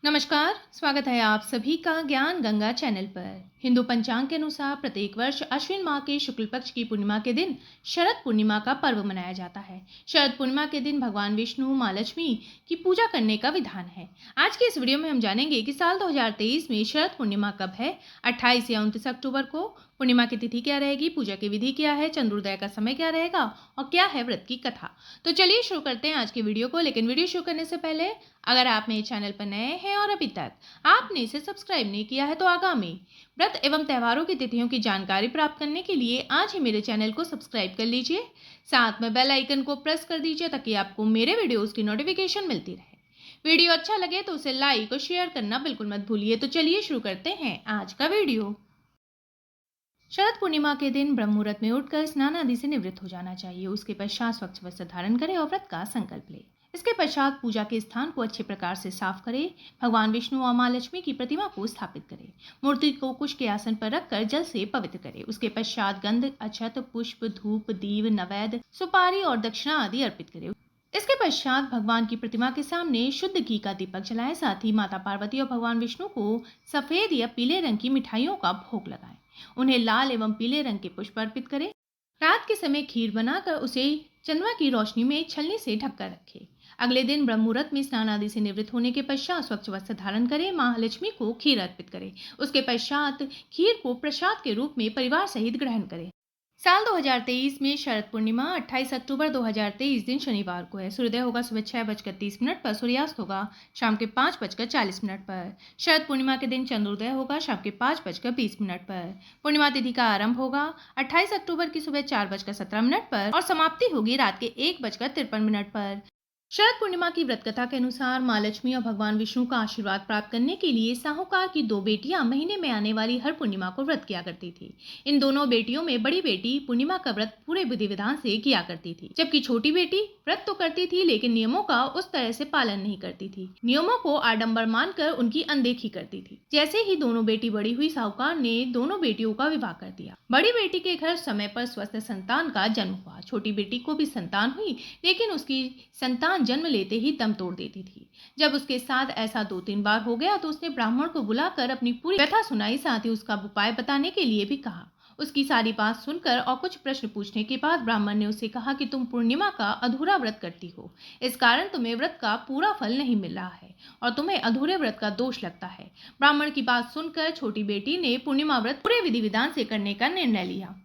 नमस्कार, स्वागत है आप सभी का ज्ञान गंगा चैनल पर। हिंदू पंचांग के अनुसार प्रत्येक वर्ष अश्विन माह के शुक्ल पक्ष की पूर्णिमा के दिन शरद पूर्णिमा का पर्व मनाया जाता है। शरद पूर्णिमा के दिन भगवान विष्णु माँ लक्ष्मी की पूजा करने का विधान है। आज के इस वीडियो में हम जानेंगे कि साल 2023 में शरद पूर्णिमा कब है। 28 या 29 अक्टूबर को पूर्णिमा की तिथि क्या रहेगी, पूजा की विधि क्या है, चंद्रोदय का समय क्या रहेगा और क्या है व्रत की कथा। तो चलिए शुरू करते हैं आज की वीडियो को। लेकिन वीडियो शुरू करने से पहले अगर आप मेरे चैनल पर नए हैं और अभी तक आपने इसे सब्सक्राइब नहीं किया है तो आगामी व्रत एवं त्योहारों की तिथियों की जानकारी प्राप्त करने के लिए आज ही मेरे चैनल को सब्सक्राइब कर लीजिए। साथ में बेल आइकन को प्रेस कर दीजिए ताकि आपको मेरे वीडियोस की नोटिफिकेशन मिलती रहे। वीडियो अच्छा लगे तो उसे लाइक और शेयर करना बिल्कुल मत भूलिए। तो चलिए शुरू करते हैं आज का वीडियो। शरद पूर्णिमा के दिन ब्रह्म मुहूर्त में उठकर स्नान आदि से निवृत्त हो जाना चाहिए। उसके पश्चात स्वच्छ वस्त्र धारण करें और व्रत का संकल्प ले। इसके पश्चात पूजा के स्थान को अच्छे प्रकार से साफ करें। भगवान विष्णु और माँ लक्ष्मी की प्रतिमा को स्थापित करें। मूर्ति को कुश के आसन पर रखकर जल से पवित्र करें। उसके पश्चात गंध, अक्षत, पुष्प, धूप, दीव, नैवेद्य, सुपारी और दक्षिणा आदि अर्पित करें। इसके पश्चात भगवान की प्रतिमा के सामने शुद्ध घी का दीपक जलाएं। साथ ही माता पार्वती और भगवान विष्णु को सफेद या पीले रंग की मिठाइयों का भोग लगाएं। उन्हें लाल एवं पीले रंग के पुष्प अर्पित करें। रात के समय खीर बनाकर उसे चंद्रमा की रोशनी में छलनी से ढककर रखें। अगले दिन ब्रह्म मुहूर्त में स्नान आदि से निवृत्त होने के पश्चात स्वच्छ वस्त्र धारण करें। माँ लक्ष्मी को खीर अर्पित करें। उसके पश्चात खीर को प्रसाद के रूप में परिवार सहित ग्रहण करें। साल 2023 में शरद पूर्णिमा 28 अक्टूबर 2023 दिन शनिवार को है। सूर्योदय होगा सुबह 6:30 पर, सूर्यास्त होगा शाम के 5:40 पर। शरद पूर्णिमा के दिन चंद्रोदय होगा शाम के 5:20 पर। पूर्णिमा तिथि का आरंभ होगा 28 अक्टूबर की सुबह 4:17 पर और समाप्ति होगी रात के 1:53 पर। शरद पूर्णिमा की व्रत कथा के अनुसार माँ लक्ष्मी और भगवान विष्णु का आशीर्वाद प्राप्त करने के लिए साहूकार की दो बेटियां महीने में आने वाली हर पूर्णिमा को व्रत किया करती थी। इन दोनों बेटियों में बड़ी बेटी पूर्णिमा का व्रत पूरे विधि विधान से किया करती थी, जबकि छोटी बेटी व्रत तो करती थी लेकिन नियमों का उस तरह से पालन नहीं करती थी। नियमों को आडंबर मानकर उनकी अनदेखी करती थी। जैसे ही दोनों बेटी बड़ी हुई, साहूकार ने दोनों बेटियों का विवाह कर दिया। बड़ी बेटी के घर समय पर स्वस्थ संतान का जन्म हुआ। छोटी बेटी को भी संतान हुई लेकिन उसकी संतान जन्म लेते ही दम तोड़ देती थी। जब उसके साथ ऐसा 2-3 बार हो गया तो उसने ब्राह्मण को बुलाकर अपनी पूरी व्यथा सुनाई। साथ ही उसका उपाय बताने के लिए भी कहा। उसकी सारी बात सुनकर और कुछ प्रश्न पूछने के बाद ब्राह्मण ने उसे कहा कि तुम पूर्णिमा का अधूरा व्रत करती हो, इस कारण तुम्हें व्रत का पूरा फल नहीं मिल रहा है और तुम्हें अधूरे व्रत का दोष लगता है। ब्राह्मण की बात सुनकर छोटी बेटी ने पूर्णिमा व्रत पूरे विधि विधान से करने का निर्णय लिया।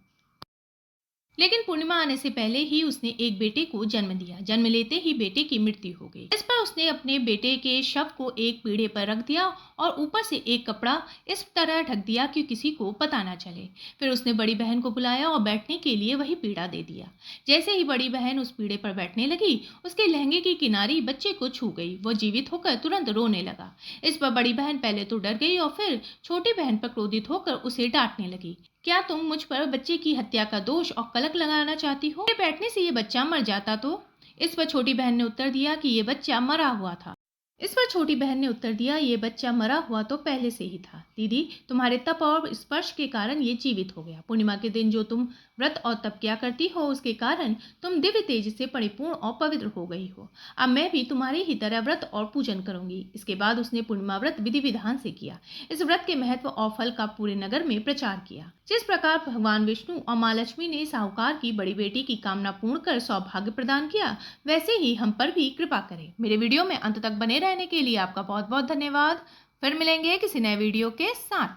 लेकिन पूर्णिमा आने से पहले ही उसने एक बेटे को जन्म दिया। जन्म लेते ही बेटे की मृत्यु हो गई। इस पर उसने अपने बेटे के शव को एक पीढ़े पर रख दिया और ऊपर से एक कपड़ा इस तरह ढक दिया कि किसी को पता ना चले। फिर उसने बड़ी बहन को बुलाया और बैठने के लिए वही पीढ़ा दे दिया। जैसे ही बड़ी बहन उस पीढ़े पर बैठने लगी, उसके लहंगे की किनारी बच्चे को छू गई। वो जीवित होकर तुरंत रोने लगा। इस पर बड़ी बहन पहले तो डर गई और फिर छोटी बहन पर क्रोधित होकर उसे डांटने लगी। क्या तुम मुझ पर बच्चे की हत्या का दोष और कलंक लगाना चाहती हो? मेरे बैठने से ये बच्चा मर जाता तो? इस पर छोटी बहन ने उत्तर दिया कि ये बच्चा मरा हुआ था। ये बच्चा मरा हुआ तो पहले से ही था। दीदी, तुम्हारे तप और स्पर्श के कारण ये जीवित हो गया। पूर्णिमा के दिन जो तुम व्रत और तप किया करती हो उसके कारण तुम दिव्य तेज से परिपूर्ण और पवित्र हो गई हो। अब मैं भी तुम्हारी ही तरह व्रत और पूजन करूंगी। इसके बाद उसने पूर्णिमा व्रत विधि विधान से किया। इस व्रत के महत्व और फल का पूरे नगर में प्रचार किया। जिस प्रकार भगवान विष्णु और माँ लक्ष्मी ने साहूकार की बड़ी बेटी की कामना पूर्ण कर सौभाग्य प्रदान किया, वैसे ही हम पर भी कृपा करें। मेरे वीडियो में अंत तक बने रहने के लिए आपका बहुत बहुत धन्यवाद। फिर मिलेंगे किसी नए वीडियो के साथ।